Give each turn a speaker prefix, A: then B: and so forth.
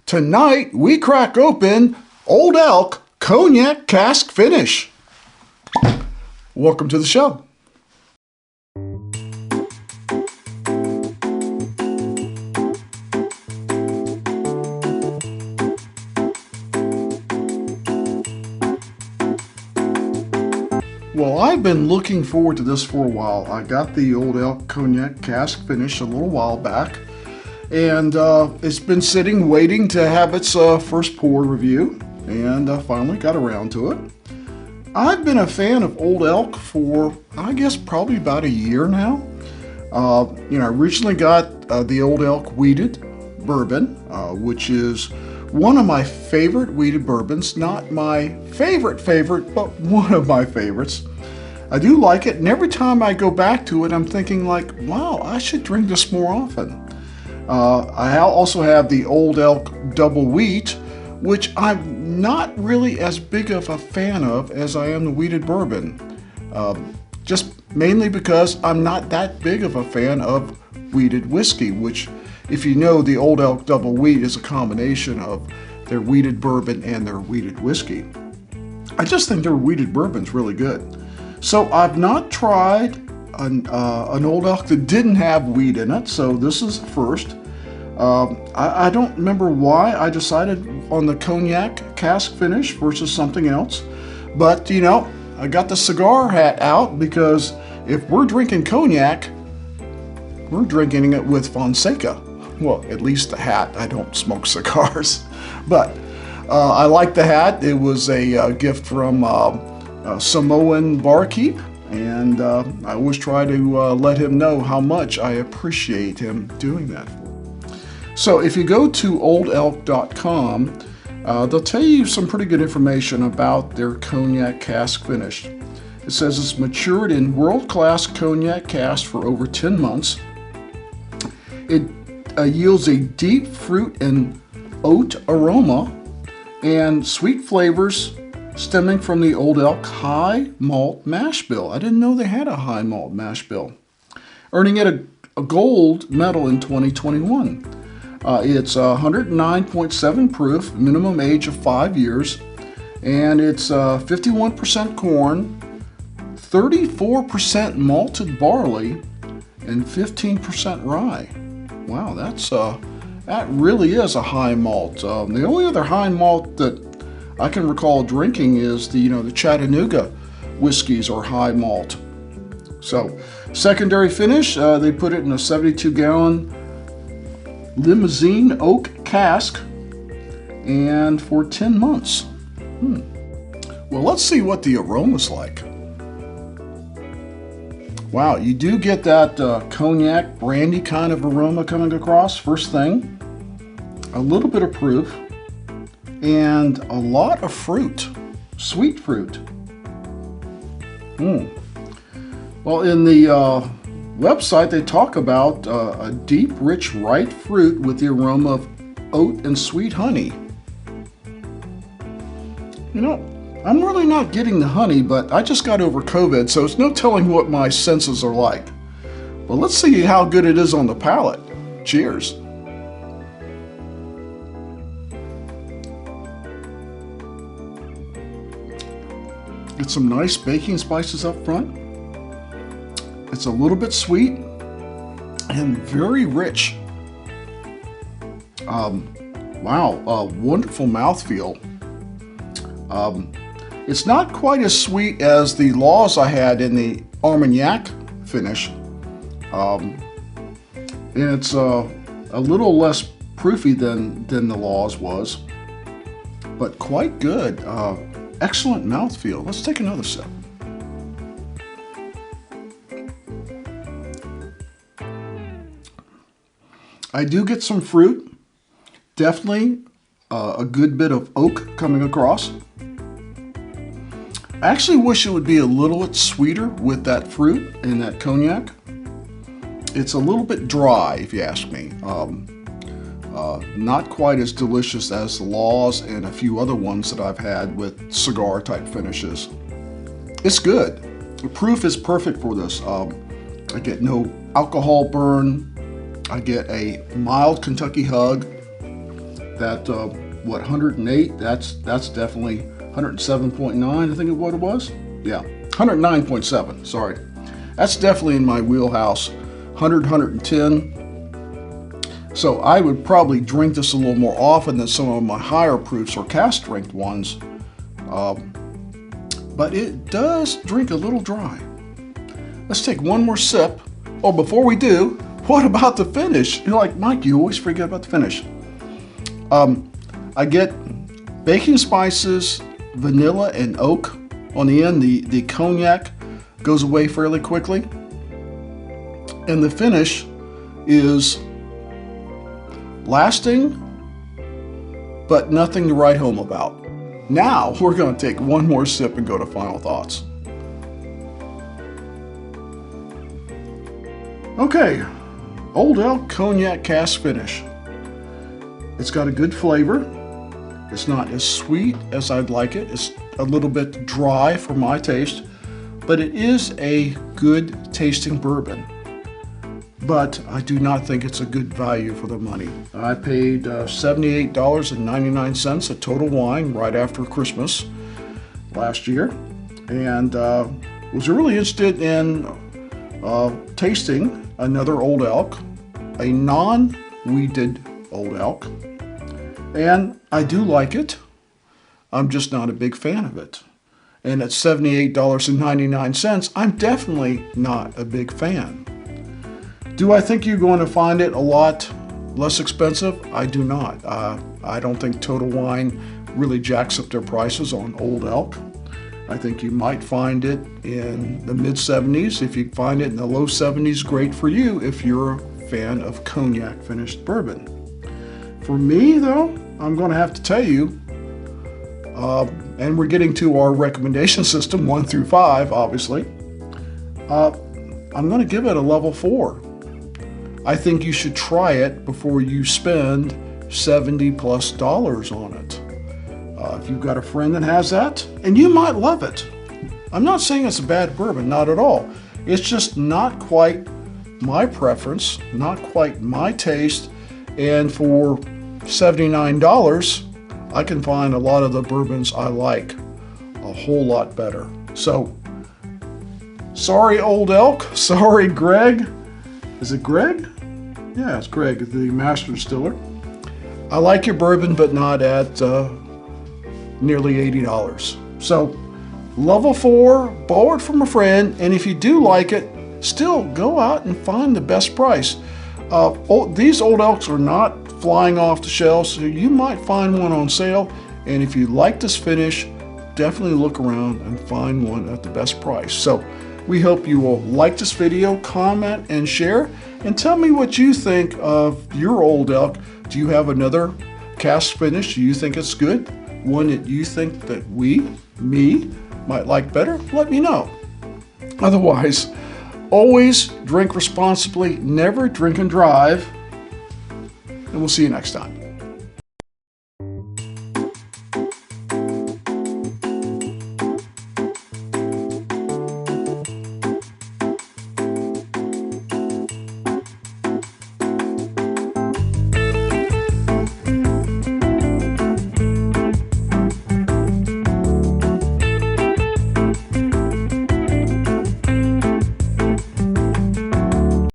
A: Tonight we crack open Old Elk Cognac Cask Finish. Welcome to the show. Well, I've been looking forward to this for a while. I got the Old Elk Cognac Cask Finish a little while back, and it's been sitting waiting to have its first pour review, and finally got around to it. I've been a fan of Old Elk for, I guess, probably about a year now. I originally got the Old Elk Wheated Bourbon, which is one of my favorite wheated bourbons. Not my favorite, but one of my favorites. I do like it, and every time I go back to it, I'm thinking like, wow, I should drink this more often. I also have the Old Elk Double Wheat, which I'm not really as big of a fan of as I am the wheated bourbon. Just mainly because I'm not that big of a fan of wheated whiskey, which, if you know, the Old Elk Double Wheat is a combination of their wheated bourbon and their wheated whiskey. I just think their wheated bourbon's really good. So I've not tried an Old Elk that didn't have wheat in it, so this is the first. I don't remember why I decided on the Cognac Cask Finish versus something else, but I got the cigar hat out because if we're drinking cognac, we're drinking it with Fonseca. Well, at least the hat. I don't smoke cigars, but I like the hat. It was a gift from Samoan barkeep, and I always try to let him know how much I appreciate him doing that. So if you go to oldelk.com, they'll tell you some pretty good information about their Cognac Cask Finish. It says it's matured in world-class cognac cask for over 10 months. It yields a deep fruit and oat aroma and sweet flavors stemming from the Old Elk High Malt Mash Bill. I didn't know they had a High Malt Mash Bill. Earning it a gold medal in 2021. It's 109.7 proof, minimum age of 5 years, and it's 51% corn, 34% malted barley, and 15% rye. Wow, that really is a high malt. The only other high malt that I can recall drinking is the Chattanooga whiskeys or high malt. So, secondary finish, they put it in a 72-gallon limousine oak cask, and for 10 months. Well, let's see what the aroma's like. Wow, you do get that cognac brandy kind of aroma coming across first thing. A little bit of proof and a lot of fruit, sweet fruit. Well, in the website they talk about a deep, rich, ripe fruit with the aroma of oat and sweet honey. I'm really not getting the honey, but I just got over COVID, so it's no telling what my senses are like. But let's see how good it is on the palate. Cheers. Get some nice baking spices up front. It's a little bit sweet and very rich. Wow, wonderful mouthfeel. It's not quite as sweet as the Laws I had in the Armagnac finish. And it's a little less proofy than the Laws was, but quite good. Excellent mouthfeel. Let's take another sip. I do get some fruit, definitely a good bit of oak coming across. I actually wish it would be a little bit sweeter with that fruit and that cognac. It's a little bit dry, if you ask me. Not quite as delicious as the Laws and a few other ones that I've had with cigar type finishes. It's good. The proof is perfect for this. I get no alcohol burn. I get a mild Kentucky hug, that what, 108? That's definitely 107.9. I think what it was. Yeah, 109.7. Sorry, that's definitely in my wheelhouse. 100, 110. So I would probably drink this a little more often than some of my higher proofs or cask strength ones. But it does drink a little dry. Let's take one more sip. Oh, before we do, what about the finish? You're like, Mike, you always forget about the finish. I get baking spices, vanilla, and oak on the end. The cognac goes away fairly quickly. And the finish is lasting, but nothing to write home about. Now we're going to take one more sip and go to final thoughts. Okay, Old Elk Cognac Cask Finish. It's got a good flavor. It's not as sweet as I'd like it. It's a little bit dry for my taste, but it is a good tasting bourbon. But I do not think it's a good value for the money. I paid $78.99 at Total Wine right after Christmas last year, and was really interested in tasting another Old Elk, a non-wheated Old Elk, and I do like it. I'm just not a big fan of it. And at $78.99, I'm definitely not a big fan. Do I think you're going to find it a lot less expensive? I do not. I don't think Total Wine really jacks up their prices on Old Elk. I think you might find it in the mid-70s. If you find it in the low 70s, great for you if you're a fan of cognac finished bourbon. For me, though, I'm going to have to tell you, and we're getting to our recommendation system, 1 through 5, obviously. I'm going to give it a level 4. I think you should try it before you spend $70+ on it. If you've got a friend that has that, and you might love it. I'm not saying it's a bad bourbon, not at all. It's just not quite my preference, not quite my taste, and for $79, I can find a lot of the bourbons I like a whole lot better. So, sorry Old Elk, sorry Greg. Is it Greg? Yeah, it's Greg, the master distiller. I like your bourbon, but not at nearly $80. So, level 4, borrowed from a friend, and if you do like it, still go out and find the best price. These Old Elks are not flying off the shelves, so you might find one on sale, and if you like this finish, definitely look around and find one at the best price. So, we hope you will like this video, comment, and share, and tell me what you think of your Old Elk. Do you have another cask finish? Do you think it's good? One that you think that me, might like better? Let me know. Otherwise, always drink responsibly, never drink and drive, and we'll see you next time.